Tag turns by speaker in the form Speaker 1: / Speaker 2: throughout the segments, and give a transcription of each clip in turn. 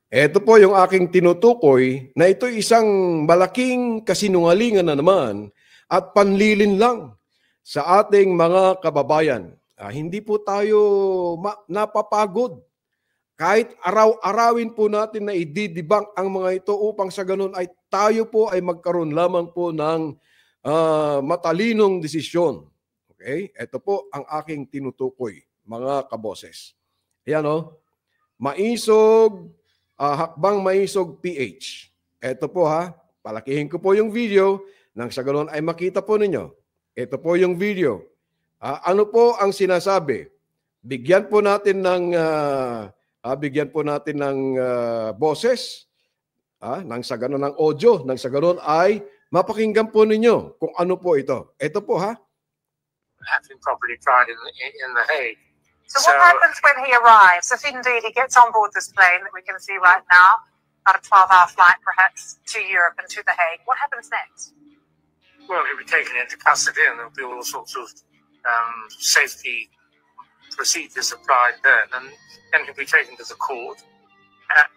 Speaker 1: Ito po yung aking tinutukoy na ito isang malaking kasinungalingan na naman at panlilin lang sa ating mga kababayan. Hindi po tayo napapagod. Kahit araw-arawin po natin na i-debunk ang mga ito upang sa ganun ay tayo po ay magkaroon lamang po ng matalinong desisyon. Okay? Ito po ang aking tinutukoy, mga kaboses. Ayan o. Maisog, Hakbang Maisog PH. Ito po ha, palakihin ko po yung video nang sa ganun ay makita po ninyo. Ito po yung video. Ano po ang sinasabi? Bigyan po natin ng boses, nang sa ganun ng audio, nang sa ganun ay mapakinggan po ninyo kung ano po ito. Ito po ha.
Speaker 2: Have been properly tried in The Hague.
Speaker 3: So what happens when he arrives? If indeed he gets on board this plane that we can see right now, about a 12-hour flight perhaps to Europe and to The Hague, what happens next?
Speaker 2: Well, he'll be taken into custody and there'll be all sorts of safety procedures applied then, and then he'll be taken to the court,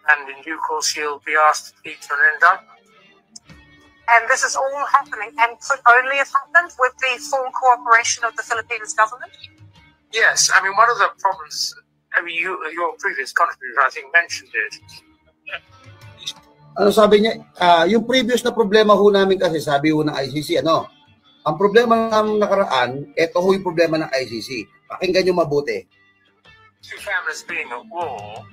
Speaker 2: and in due course he'll be asked to plead for an indictment.
Speaker 3: And this is all happening and could only have happened with the full cooperation of the Philippines government?
Speaker 2: Yes, I mean, one of the problems, your previous contributor, I think, mentioned it.
Speaker 4: Ano sabi niya? Yung previous na problema ho namin kasi, sabi ho ng ICC, ang problema ng nakaraan, ito ho yung problema ng ICC. Pakinggan nyo mabuti.
Speaker 2: Two families being at war,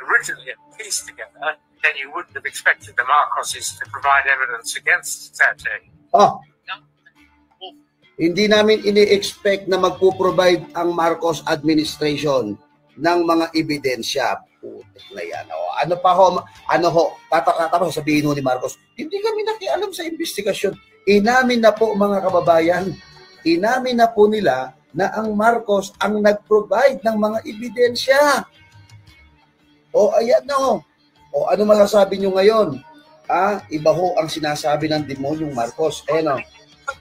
Speaker 2: originally at peace together, then you wouldn't have expected the Marcoses to provide evidence against Duterte.
Speaker 4: Hindi namin ini-expect na magpo-provide ang Marcos administration ng mga ebidensya. Putik na yan. Tapos sabihin ho ni Marcos, hindi kami nakialam sa investigasyon. Inamin na po mga kababayan, inamin na po nila na ang Marcos ang nag-provide ng mga ebidensya. Ayan na ho. Ano masasabi nyo ngayon? Iba ho ang sinasabi ng demonyong Marcos.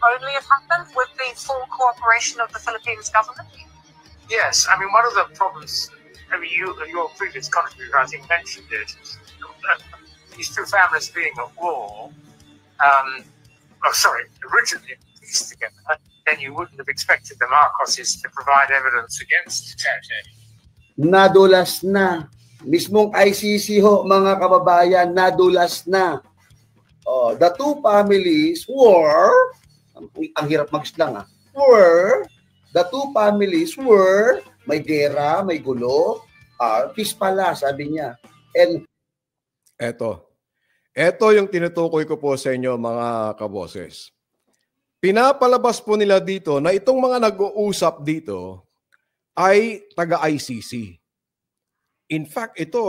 Speaker 3: Only have happened with the full cooperation of the Philippines government?
Speaker 2: Yes, I mean, one of the problems, your previous contributor, I think, mentioned it. These two families being at war, originally at peace together, then you wouldn't have expected the Marcoses to provide evidence against Duterte.
Speaker 4: Nadulas na. Mismong ICC ho, mga kababayan, nadulas na. The two families were, ang hirap mag-slang the two families were, may gera, may gulo, peace pala, sabi niya. And
Speaker 1: Ito yung tinutukoy ko po sa inyo, mga kaboses. Pinapalabas po nila dito na itong mga nag-uusap dito ay taga-ICC. In fact, ito,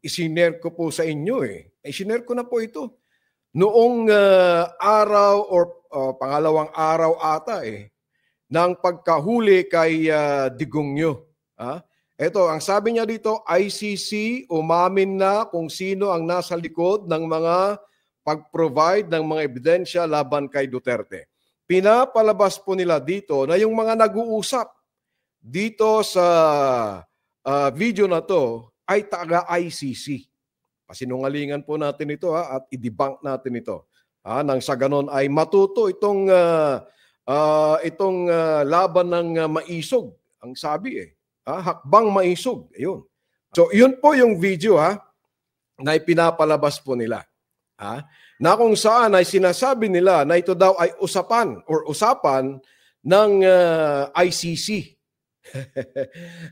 Speaker 1: isinare ko po sa inyo Isinare ko na po ito. Noong araw or pangalawang araw ata ng pagkahuli kay Digongyo. Ito, ang sabi niya dito, ICC umamin na kung sino ang nasa likod ng mga pag-provide ng mga ebidensya laban kay Duterte. Pinapalabas po nila dito na yung mga nag-uusap dito sa video na to ay taga-ICC. Pasinungalingan po natin ito at i-debunk natin ito. Nang sa ganon ay matuto itong laban ng maisog. Ang sabi Hakbang Maisog. Ayun. So yun po yung video na ipinapalabas po nila. Na kung saan ay sinasabi nila na ito daw ay usapan ng ICC.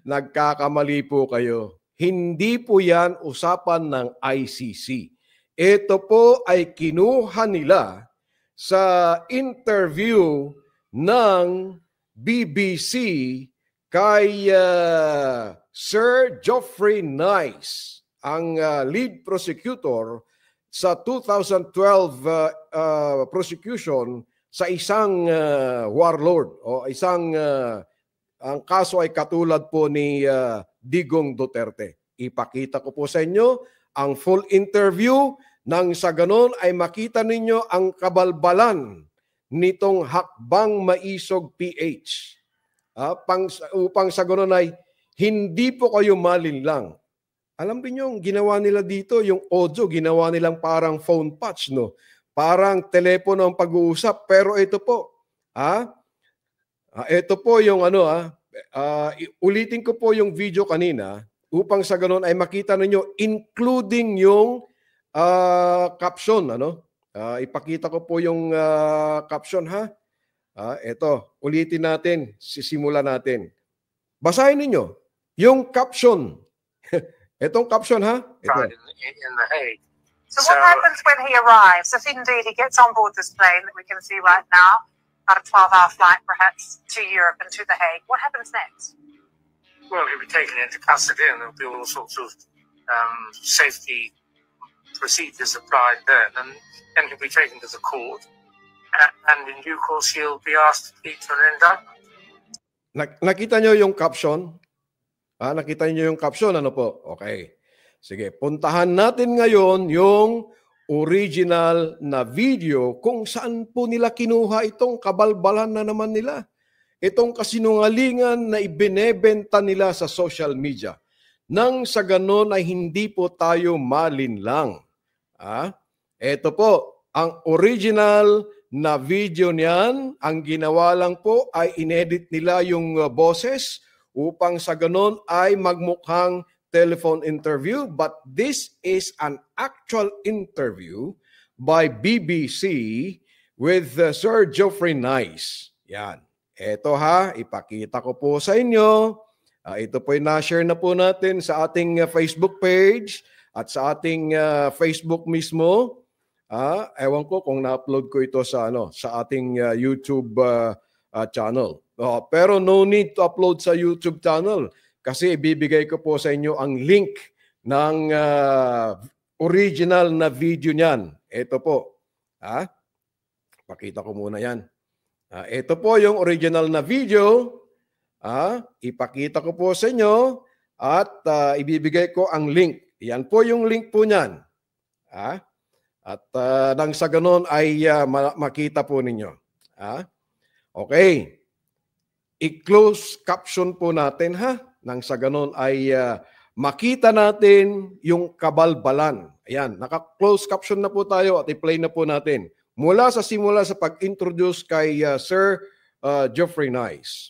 Speaker 1: Nagkakamali po kayo. Hindi po yan usapan ng ICC. Ito po ay kinuha nila sa interview ng BBC kay Sir Geoffrey Nice, ang lead prosecutor sa 2012 prosecution sa isang warlord o isang ang kaso ay katulad po ni Digong Duterte. Ipakita ko po sa inyo ang full interview nang sa ganon ay makita ninyo ang kabalbalan nitong Hakbang Maisog PH. Upang sa ganon ay hindi po kayo malinlang Alam din yung ginawa nila dito, yung audio, ginawa nilang parang phone patch, no? Parang telepono ang pag-uusap. Pero ito po, ito po yung ulitin ko po yung video kanina upang sa ganun ay makita ninyo, including yung caption, ano? Ipakita ko po yung caption, ha? Ito, ulitin natin, sisimula natin. Basahin ninyo yung caption. Itong caption, ha? Ito.
Speaker 2: In The Hague.
Speaker 3: So what happens when he arrives? If indeed he gets on board this plane that we can see right now, about a 12-hour flight perhaps to Europe and to The Hague, what happens next?
Speaker 2: Well, he'll be taken into custody and there'll be all sorts of safety procedures applied then. And then he'll be taken to the court. And in due course, he'll be asked to plead to an indictment.
Speaker 1: Nakita nyo yung caption? Nakita niyo yung caption, ano po? Okay. Sige, puntahan natin ngayon yung original na video kung saan po nila kinuha itong kabalbalan na naman nila. Itong kasinungalingan na ibinebenta nila sa social media. Nang sa ganon ay hindi po tayo malinlang. Ito po, ang original na video niyan, ang ginawa lang po ay inedit nila yung boses upang sa ganon ay magmukhang telephone interview. But this is an actual interview by BBC with Sir Geoffrey Nice. Yan. Ito ipakita ko po sa inyo. Ito po na-share na po natin sa ating Facebook page at sa ating Facebook mismo. Ewan ko kung na-upload ko ito sa ating YouTube channel. Pero no need to upload sa YouTube channel kasi ibibigay ko po sa inyo ang link ng original na video niyan. Ito po. Pakita ko muna yan. Ito po yung original na video. Ipakita ko po sa inyo at ibibigay ko ang link. Yan po yung link po niyan. At nang sa ganon ay makita po ninyo. Okay. I-close caption po natin nang sa ganon ay makita natin yung kabalbalan. Ayan, naka-close caption na po tayo at i-play na po natin. Mula sa simula sa pag-introduce kay Sir Geoffrey Nice.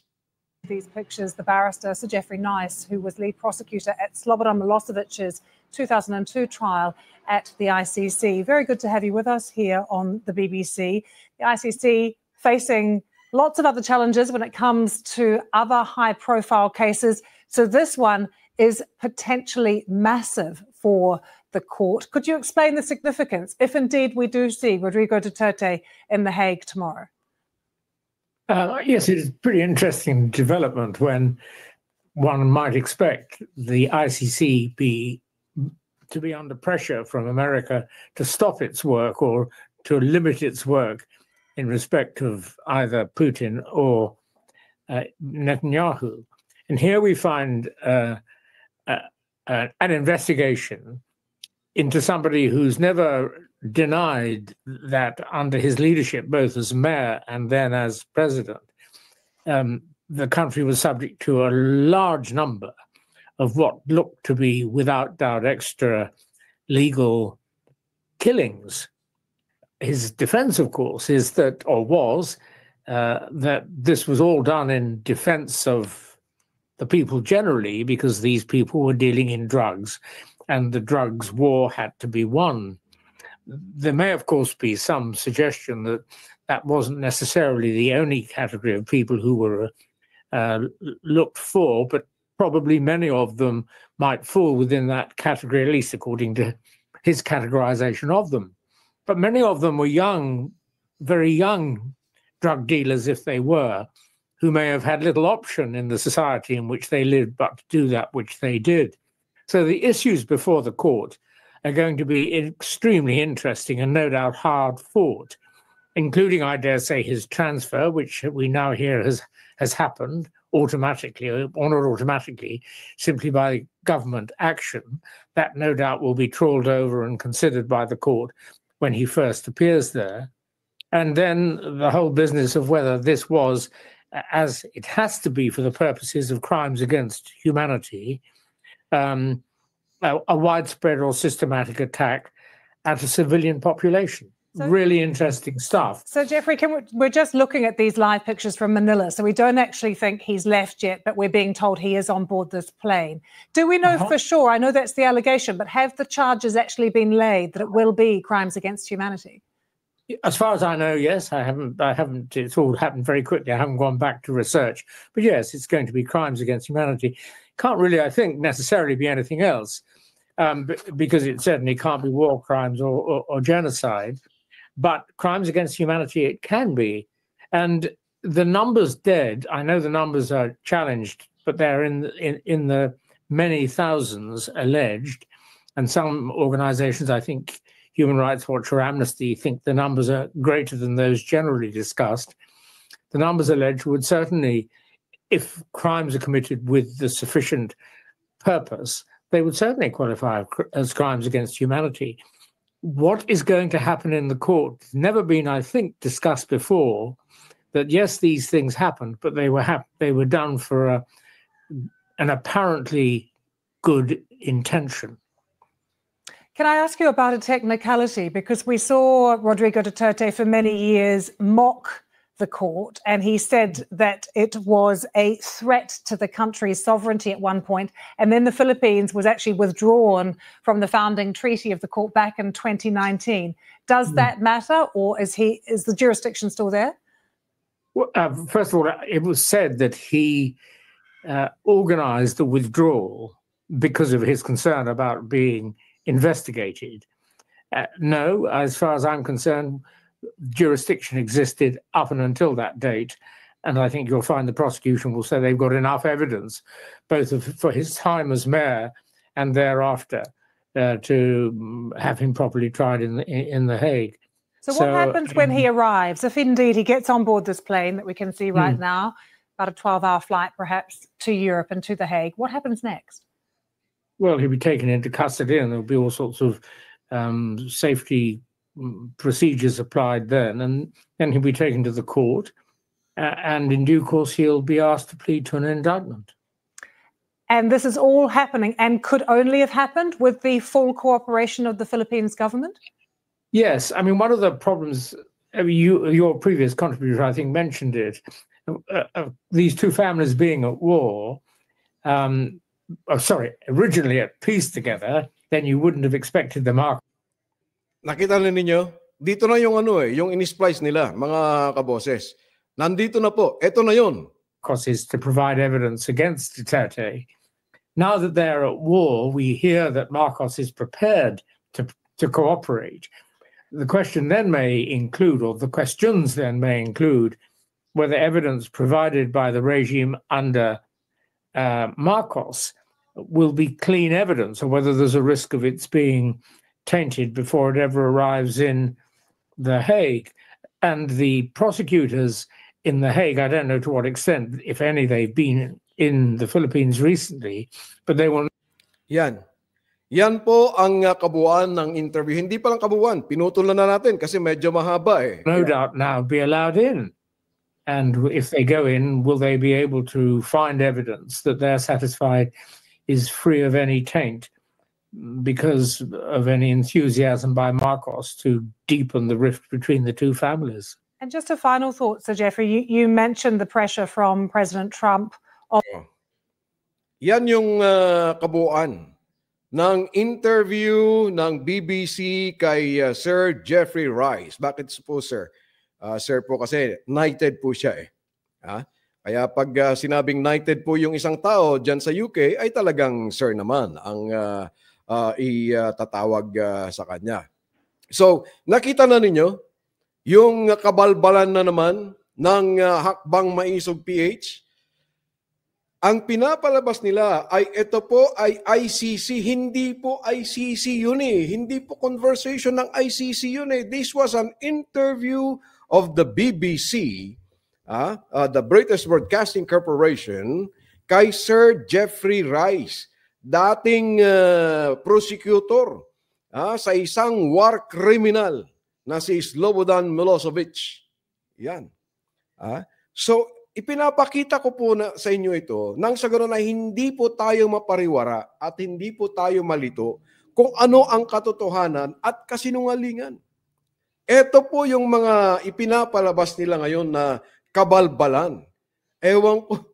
Speaker 5: These pictures, the barrister, Sir Geoffrey Nice, who was lead prosecutor at Slobodan Milosevic's 2002 trial at the ICC. Very good to have you with us here on the BBC. The ICC facing lots of other challenges when it comes to other high-profile cases. So this one is potentially massive for the court. Could you explain the significance, if indeed we do see Rodrigo Duterte in The Hague tomorrow?
Speaker 6: Yes, it is a pretty interesting development when one might expect the ICC to be under pressure from America to stop its work or to limit its work in respect of either Putin or Netanyahu. And here we find an investigation into somebody who's never denied that under his leadership, both as mayor and then as president, the country was subject to a large number of what looked to be, without doubt, extra legal killings. His defense, of course, is that, or was, that this was all done in defense of the people generally, because these people were dealing in drugs and the drugs war had to be won. There may, of course, be some suggestion that that wasn't necessarily the only category of people who were looked for, but probably many of them might fall within that category, at least according to his categorization of them. But many of them were young, very young drug dealers, if they were, who may have had little option in the society in which they lived but to do that which they did. So the issues before the court are going to be extremely interesting and no doubt hard fought, including, I dare say, his transfer, which we now hear has happened automatically, or not automatically, simply by government action. That no doubt will be trawled over and considered by the court when he first appears there. And then the whole business of whether this was, as it has to be for the purposes of crimes against humanity, a widespread or systematic attack at a civilian population.
Speaker 5: So-
Speaker 6: Really interesting stuff.
Speaker 5: So, Jeffrey, we're just looking at these live pictures from Manila, so we don't actually think he's left yet, but we're being told he is on board this plane. Do we know for sure? I know that's the allegation, but have the charges actually been laid that it will be crimes against humanity?
Speaker 6: As far as I know, yes. I haven't. It's all happened very quickly. I haven't gone back to research, but yes, it's going to be crimes against humanity. Can't really, I think, necessarily be anything else, because it certainly can't be war crimes or genocide. But crimes against humanity, it can be. And the numbers dead, I know the numbers are challenged, but they're in the many thousands alleged. And some organizations, I think Human Rights Watch or Amnesty, think the numbers are greater than those generally discussed. The numbers alleged would certainly, if crimes are committed with the sufficient purpose, they would certainly qualify as crimes against humanity. What is going to happen in the court has never been, I think, discussed before, that yes, these things happened, but they were done for an apparently good intention.
Speaker 5: Can I ask you about a technicality? Because we saw Rodrigo Duterte for many years mock the court, and he said that it was a threat to the country's sovereignty at one point, and then the Philippines was actually withdrawn from the founding treaty of the court back in 2019. Does that matter, or is the jurisdiction still there?
Speaker 6: Well, first of all, it was said that he organized the withdrawal because of his concern about being investigated. No, as far as I'm concerned, jurisdiction existed up and until that date, and I think you'll find the prosecution will say they've got enough evidence, both for his time as mayor and thereafter, to have him properly tried in The Hague.
Speaker 5: So what happens when he arrives, if indeed he gets on board this plane that we can see right now, about a 12-hour flight perhaps to Europe and to The Hague? What happens next?
Speaker 6: Well, he'll be taken into custody, and there'll be all sorts of safety procedures applied then, and then he'll be taken to the court, and in due course he'll be asked to plead to an indictment.
Speaker 5: And this is all happening and could only have happened with the full cooperation of the Philippines government?
Speaker 6: Yes, I mean, one of the problems, your previous contributor, I think, mentioned it, these two families being at war, originally at peace together, then you wouldn't have expected the mark.
Speaker 1: Nakita na ninyo? Dito na yung yung in-splice nila, mga kaboses. Nandito na po. Ito na yun.
Speaker 6: Because is to provide evidence against Duterte. Now that they're at war, we hear that Marcos is prepared to cooperate. The question then may include, or the questions then may include, whether evidence provided by the regime under Marcos will be clean evidence, or whether there's a risk of its being tainted before it ever arrives in The Hague. And the prosecutors in The Hague, I don't know to what extent, if any, they've been in the Philippines recently, but they will...
Speaker 1: Yan. Yan po ang kabuuan ng interview. Hindi pa lang kabuuan, pinutulan na natin kasi medyo mahaba eh.
Speaker 6: No doubt now be allowed in. And if they go in, will they be able to find evidence that they're satisfied is free of any taint because of any enthusiasm by Marcos to deepen the rift between the two families?
Speaker 5: And just a final thought, Sir Jeffrey, you mentioned the pressure from President Trump.
Speaker 1: Yan yung kabuuan ng interview ng BBC kay Sir Jeffrey Rice. Bakit po, sir? Sir po kasi knighted po siya eh. Kaya pag sinabing knighted po yung isang tao dyan sa UK, ay talagang sir naman ang itatawag sa kanya. So, nakita na ninyo yung kabalbalan na naman ng Hakbang Maisog PH. Ang pinapalabas nila ay ito po ay ICC. Hindi po ICC yun eh. Hindi po conversation ng ICC yun eh. This was an interview of the BBC, the British Broadcasting Corporation, kay Sir Jeffrey Rice, dating prosecutor sa isang war criminal na si Slobodan Milosevic. Yan. So, ipinapakita ko po sa inyo ito nang sa ganoon ay hindi po tayo mapariwara at hindi po tayo malito kung ano ang katotohanan at kasinungalingan. Ito po yung mga ipinapalabas nila ngayon na kabalbalan. Ewan ko,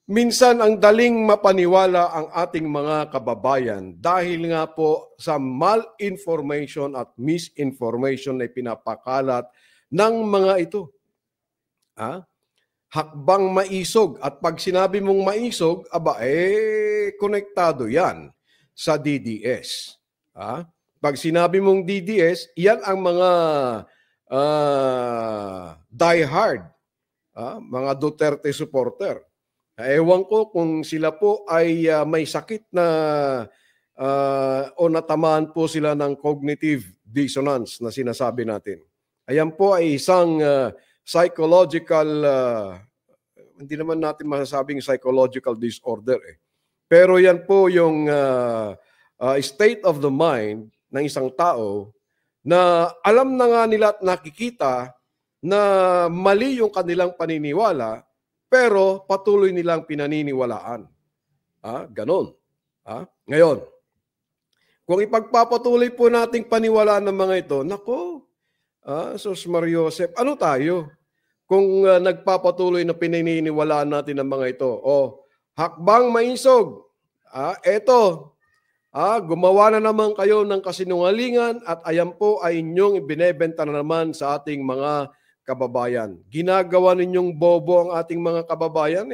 Speaker 1: minsan ang daling mapaniwala ang ating mga kababayan dahil nga po sa malinformation at misinformation na pinapakalat ng mga ito. Hakbang maisog. At pag sinabi mong maisog, konektado yan sa DDS. Pag sinabi mong DDS, yan ang mga diehard, mga Duterte supporter. Ewan ko kung sila po ay may sakit na o natamaan po sila ng cognitive dissonance na sinasabi natin. Ayan po ay isang psychological, hindi naman natin masasabing psychological disorder. Pero yan po yung state of the mind ng isang tao na alam na nga nila at nakikita na mali yung kanilang paniniwala, pero patuloy nilang pinaniniwalaan. Ganon. Ngayon, kung ipagpapatuloy po nating paniwalaan ng mga ito, nako, Sos Mariosep, ano tayo? Kung nagpapatuloy na pinaniniwalaan natin ng mga ito, hakbang maisog, eto, gumawa na naman kayo ng kasinungalingan at ayan po ay inyong ibinebenta na naman sa ating mga kababayan. Ginagawa ninyong bobo ang ating mga kababayan .